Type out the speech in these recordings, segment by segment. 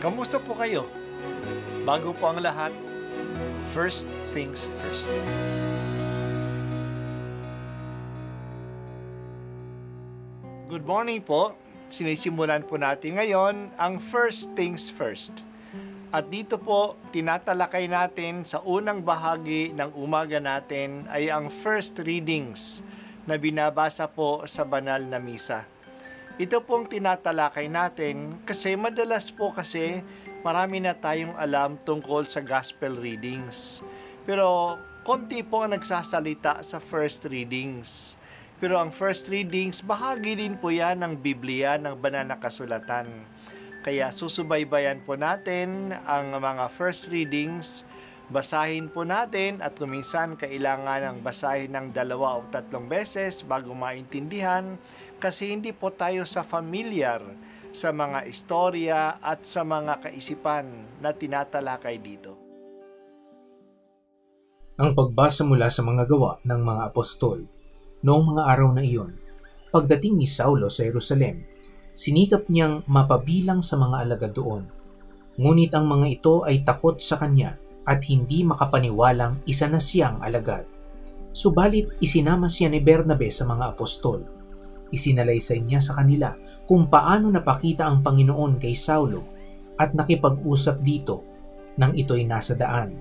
Kamusta po kayo? Bago po ang lahat, first things first. Good morning po. Sinisimulan po natin ngayon ang first things first. At dito po, tinatalakay natin sa unang bahagi ng umaga natin ay ang first readings na binabasa po sa banal na misa. Ito pong tinatalakay natin kasi madalas po kasi marami na tayong alam tungkol sa gospel readings. Pero konti po ang nagsasalita sa first readings. Pero ang first readings, bahagi din po yan ng Biblia, ng banal na kasulatan. Kaya susubaybayan po natin ang mga first readings, basahin po natin at kuminsan kailangan ng basahin ng 2 o 3 beses bago maintindihan kasi hindi po tayo familiar sa mga istorya at sa mga kaisipan na tinatalakay dito. Ang pagbasa mula sa mga gawa ng mga apostol. Noong mga araw na iyon, pagdating ni Saulo sa Jerusalem, sinikap niyang mapabilang sa mga alagad doon. Ngunit ang mga ito ay takot sa kanya at hindi makapaniwalang isa na siyang alagad. Subalit isinama siya ni Bernabe sa mga apostol. Isinalaysay niya sa kanila kung paano napakita ang Panginoon kay Saulo at nakipag-usap dito nang ito'y nasa daan.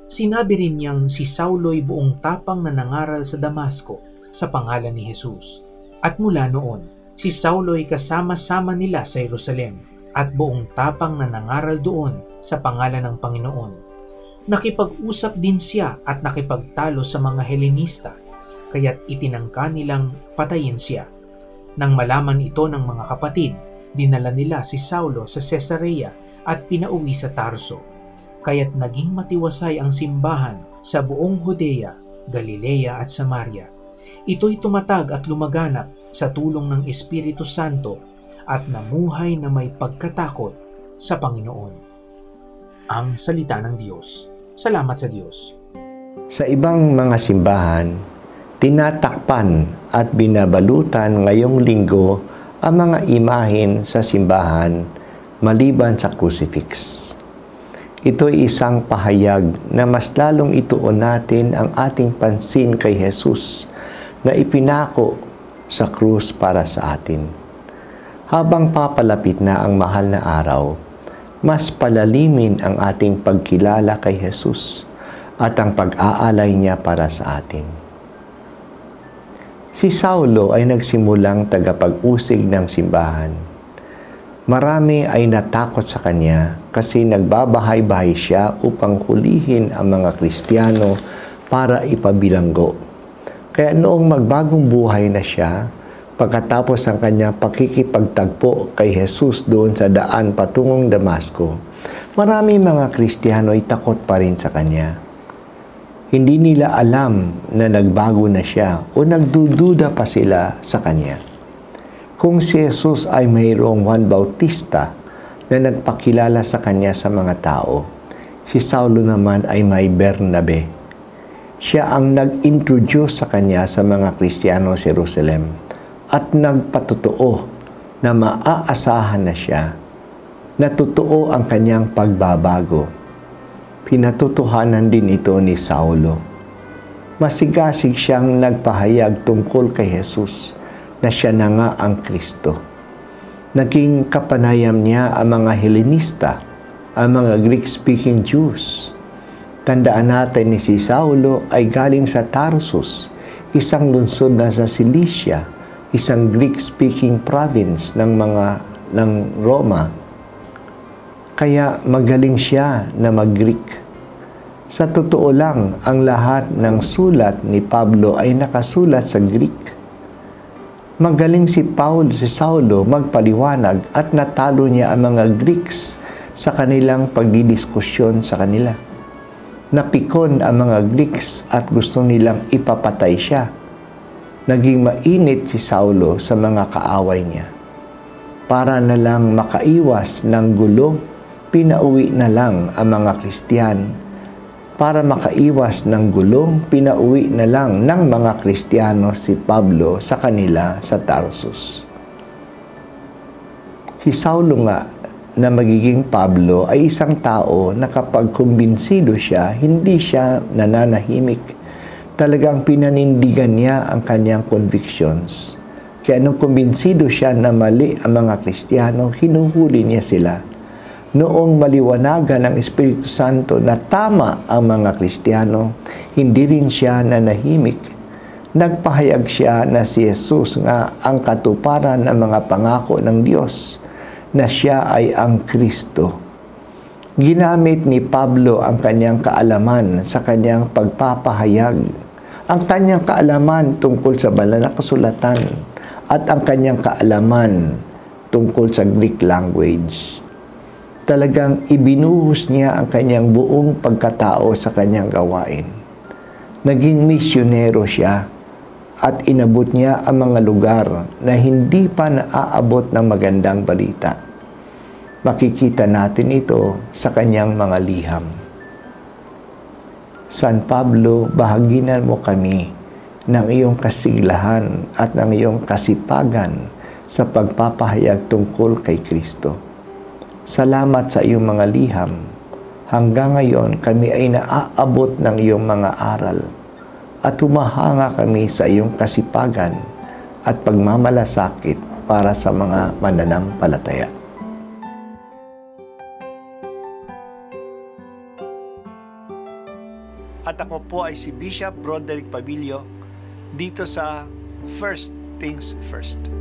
Sinabi rin niyang si Saulo'y buong tapang na nangaral sa Damasco sa pangalan ni Jesus. At mula noon, si Saulo'y kasama-sama nila sa Jerusalem at buong tapang na nangaral doon sa pangalan ng Panginoon. Nakipag-usap din siya at nakipagtalo sa mga Helenista, kaya't itinangka nilang patayin siya. Nang malaman ito ng mga kapatid, dinala nila si Saulo sa Cesarea at pinauwi sa Tarso. Kaya't naging matiwasay ang simbahan sa buong Judea, Galilea at Samaria. Ito'y tumatag at lumaganap sa tulong ng Espiritu Santo at namuhay na may pagkatakot sa Panginoon. Ang salita ng Diyos. Salamat sa Diyos. Sa ibang mga simbahan, tinatakpan at binabalutan ngayong linggo ang mga imahen sa simbahan maliban sa crucifix. Ito'y isang pahayag na mas lalong ituon natin ang ating pansin kay Jesus na ipinako sa krus para sa atin. Habang papalapit na ang mahal na araw, mas palalimin ang ating pagkilala kay Jesus at ang pag-aalay niya para sa atin. Si Saulo ay nagsimulang tagapag-usig ng simbahan. Marami ay natakot sa kanya kasi nagbabahay-bahay siya upang hulihin ang mga Kristiyano para ipabilanggo. Kaya noong magbagong buhay na siya, pagkatapos ng kanyang pakikipagtagpo kay Jesus doon sa daan patungong Damasco, marami mga Kristiyano ay takot pa rin sa kanya. Hindi nila alam na nagbago na siya o nagdududa pa sila sa kanya. Kung si Jesus ay mayroong Juan Bautista na nagpakilala sa kanya sa mga tao, si Saulo naman ay may Bernabe. Siya ang nag-introduce sa kanya sa mga Kristiyano sa Jerusalem at nagpatotoo na maaasahan na siya na totoo ang kanyang pagbabago. Pinatutuhanan din ito ni Saulo. Masigasig siyang nagpahayag tungkol kay Jesus na siya na nga ang Kristo. Naging kapanayam niya ang mga Helenista, ang mga Greek-speaking Jews. Tandaan natin ni si Saulo ay galing sa Tarsus, isang lungsod na sa Cilicia, isang Greek-speaking province ng Roma. Kaya magaling siya na mag-Greek. Sa totoo lang, ang lahat ng sulat ni Pablo ay nakasulat sa Greek. Magaling si Saulo magpaliwanag at natalo niya ang mga Greeks sa kanilang pagdidiskusyon sa kanila. Napikon ang mga Greeks at gusto nilang ipapatay siya. Naging mainit si Saulo sa mga kaaway niya. Para na lang makaiwas ng gulo, pinauwi na lang ang mga Kristiyan. Para makaiwas ng gulong, pinauwi na lang ng mga Kristiyano si Pablo sa kanila sa Tarsus. Si Saulo nga, na magiging Pablo ay isang tao na kapag kumbinsido siya, hindi siya nananahimik. Talagang pinanindigan niya ang kanyang convictions. Kaya nung kumbinsido siya na mali ang mga Kristiyano, hinuhuli niya sila. Noong maliwanagan ng Espiritu Santo na tama ang mga Kristiyano, hindi rin siya nanahimik. Nagpahayag siya na si Jesus nga ang katuparan ng mga pangako ng Diyos, na siya ay ang Kristo. Ginamit ni Pablo ang kanyang kaalaman sa kanyang pagpapahayag, ang kanyang kaalaman tungkol sa banal na kasulatan, at ang kanyang kaalaman tungkol sa Greek language. Talagang ibinuhos niya ang kanyang buong pagkatao sa kanyang gawain. Naging misyonero siya at inabot niya ang mga lugar na hindi pa naaabot ng magandang balita. Makikita natin ito sa kanyang mga liham. San Pablo, bahaginan mo kami ng iyong kasiglahan at ng iyong kasipagan sa pagpapahayag tungkol kay Kristo. Salamat sa iyong mga liham. Hanggang ngayon, kami ay naaabot ng iyong mga aral at humahanga kami sa iyong kasipagan at pagmamalasakit para sa mga mananampalataya. At ako po ay si Bishop Broderick Pabilio dito sa First Things First.